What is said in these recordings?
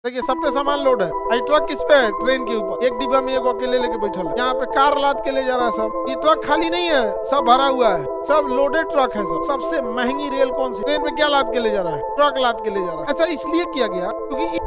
देखिए सब पे सामान लोड है। आई ट्रक किस पे है? ट्रेन के ऊपर। एक डिब्बा में एक अकेले लेके बैठल है। यहाँ पे कार लाद के ले जा रहा है सब। ये ट्रक खाली नहीं है, सब भरा हुआ है, सब लोडेड ट्रक है सब। सबसे महंगी रेल कौन सी? ट्रेन में क्या लाद के ले जा रहा है? ट्रक लाद के ले जा रहा है। ऐसा इसलिए किया गया क्योंकि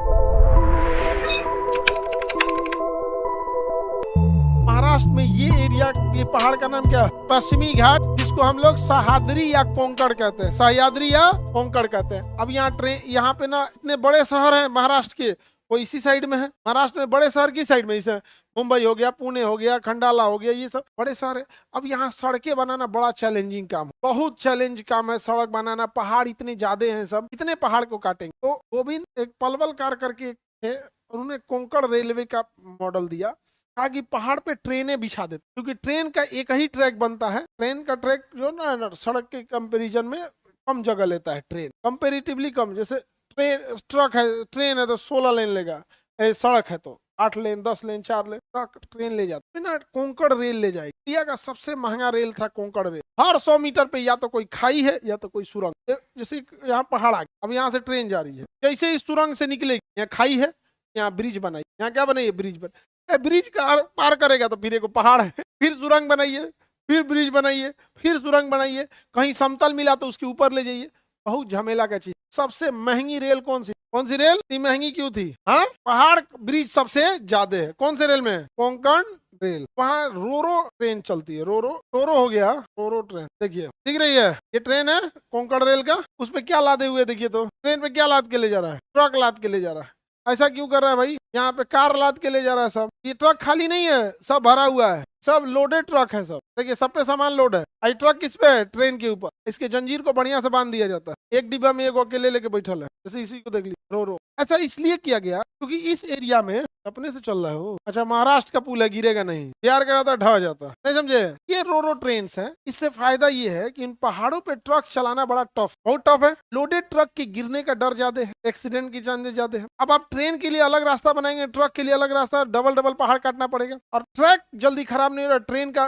महाराष्ट्र में ये एरिया, ये पहाड़ का नाम क्या है? पश्चिमी घाट, जिसको हम लोग सह्याद्री या कोंकण कहते हैं। सह्याद्री या कोंकण कहते हैं। अब यहाँ ट्रेन, यहाँ पे ना इतने बड़े शहर हैं महाराष्ट्र के, वो इसी साइड में है। महाराष्ट्र में बड़े शहर की साइड में, इसे मुंबई हो गया, पुणे हो गया, खंडाला हो गया, ये सब बड़े शहर है। अब यहाँ सड़कें बनाना बड़ा चैलेंजिंग काम है, बहुत चैलेंज काम है सड़क बनाना। पहाड़ इतने ज्यादा हैं, सब इतने पहाड़ को काटेंगे। तो गोविंद एक पलवल कार करके है, उन्होंने कोंकण रेलवे का मॉडल दिया, कहा कि पहाड़ पे ट्रेनें बिछा देते, क्योंकि ट्रेन का एक ही ट्रैक बनता है। ट्रेन का ट्रैक जो ना सड़क के कंपैरिजन में कम जगह लेता है, ट्रेन कंपैरेटिवली कम। जैसे ट्रेन, ट्रक है, ट्रेन है तो 16 लेन लेगा, सड़क है तो 8 लेन, 10 लेन, 4 लेन, ट्रक ट्रेन ले जाती है ना। कोंकण रेल ले जाएगी। इंडिया का सबसे महंगा रेल था कोंकण रेल। हर 100 मीटर पे या तो कोई खाई है या तो कोई सुरंग। जैसे यहाँ पहाड़ आ गया, अब यहाँ से ट्रेन जा रही है, जैसे इस सुरंग से निकलेगी, यहाँ खाई है, यहाँ ब्रिज बनाई, यहाँ क्या बनाइए? ब्रिज बन, ब्रिज का पार करेगा तो फिर एक पहाड़ है, फिर सुरंग बनाइए, फिर ब्रिज बनाइए, फिर सुरंग बनाइए, कहीं समतल मिला तो उसके ऊपर ले जाइए। बहुत झमेला का चीज। सबसे महंगी रेल कौन सी? कौन सी रेल इतनी महंगी क्यों थी? हाँ, पहाड़ ब्रिज सबसे ज्यादा है। कौन से रेल में? कोंकण रेल। वहाँ रोरो ट्रेन चलती है। रोरो, रोरो हो गया, रोरो ट्रेन। देखिए दिख रही है, ये ट्रेन है कोंकण रेल का। उस पे क्या लादे हुए? देखिए तो ट्रेन पे क्या लाद के ले जा रहा है? ट्रक लाद के ले जा रहा है। ऐसा क्यों कर रहा है भाई? यहाँ पे कार लाद के ले जा रहा है सब। ये ट्रक खाली नहीं है, सब भरा हुआ है, सब लोडेड ट्रक है सब। देखिए सब पे सामान लोड है। आई ट्रक किस पे है? ट्रेन के ऊपर। इसके जंजीर को बढ़िया से बांध दिया जाता है। एक डिब्बा में एक अकेले लेके बैठल है, जैसे इसी को देख लीजिए, रो रो। ऐसा इसलिए किया गया क्योंकि इस एरिया में अपने से चल रहा है वो। अच्छा, महाराष्ट्र का पुल है, गिरेगा नहीं, बिहार का रहता ढह जाता, नहीं समझे? ये रोरो ट्रेन है। इससे फायदा ये है कि इन पहाड़ों पे ट्रक चलाना बड़ा टफ, बहुत टफ है। लोडेड ट्रक के गिरने का डर ज्यादा है, एक्सीडेंट की चांसेस ज्यादा है। अब आप ट्रेन के लिए अलग रास्ता बनाएंगे, ट्रक के लिए अलग रास्ता, डबल डबल पहाड़ काटना पड़ेगा। और ट्रैक जल्दी खराब नहीं हो रहा, ट्रेन का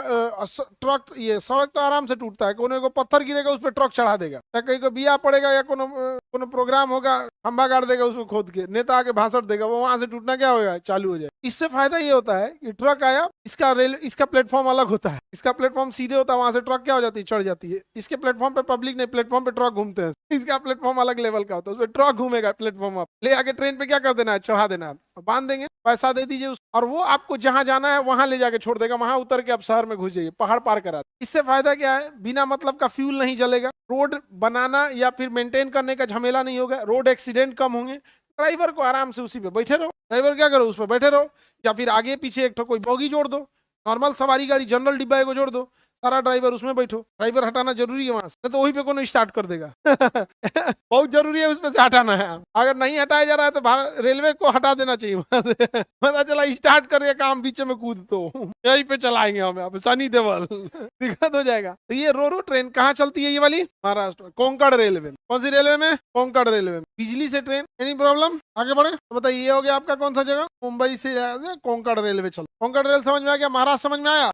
ट्रक, ये सड़क तो आराम से टूटता है। कोने को पत्थर गिरेगा उस पर ट्रक चढ़ा देगा, या कहीं को बिया पड़ेगा, या कोनो प्रोग्राम होगा, खंबा गाड़ देगा उसको खोद के, नेता आके भाषण देगा, वो वहां से टूटना क्या होगा? चालू हो जाए। इससे फायदा ये होता है कि ट्रक आया, इसका रेल, इसका प्लेटफॉर्म अलग होता है, इसका प्लेटफॉर्म सीधे होता है, वहां से ट्रक क्या हो जाती है? चढ़ जाती है। इसके प्लेटफॉर्म पे पब्लिक नहीं, प्लेटफॉर्म पे ट्रक घूमते हैं। इसका प्लेटफॉर्म अलग लेवल का होता है, उसमें ट्रक घूमेगा, प्लेटफॉर्म आप ले आके ट्रेन पे क्या कर देना है? चढ़ा देना है, बांध देंगे, पैसा दे दीजिए और वो आपको जहां जाना है वहां ले जाके छोड़ देगा। वहां उतर के आप शहर में घुस जाइए, पहाड़ पार करा। इससे फायदा क्या है? बिना मतलब का फ्यूल नहीं जलेगा, रोड बनाना या फिर मेंटेन करने का झमेला नहीं होगा, रोड एक्सीडेंट कम होंगे। ड्राइवर को आराम से उसी पे बैठे रहो, ड्राइवर क्या करो? उस पर बैठे रहो, या फिर आगे पीछे एक कोई बोगी जोड़ दो, नॉर्मल सवारी गाड़ी जनरल डिब्बा को जोड़ दो, सारा ड्राइवर उसमें बैठो। ड्राइवर हटाना जरूरी है वहां से, तो वहीं पे कोनो स्टार्ट कर देगा। बहुत जरूरी है उसमें से हटाना है। अगर नहीं हटाया जा रहा है तो रेलवे को हटा देना चाहिए वहां से। पता चला स्टार्ट करिए काम, बीच में कूद तो यहीं पे चलाएंगे हमें, सनी देवल, दिक्कत हो जाएगा। तो ये रोरो ट्रेन कहाँ चलती है? ये वाली महाराष्ट्र कोंकण रेलवे में। कौन सी रेलवे में? कोंकण रेलवे में। बिजली से ट्रेन, एनी प्रॉब्लम? आगे बढ़े तो बताइए, ये हो गया आपका कौन सा जगह? मुंबई से कोंकण रेलवे चलता। कोंकण रेल समझ में आ गया? महाराष्ट्र समझ में आया?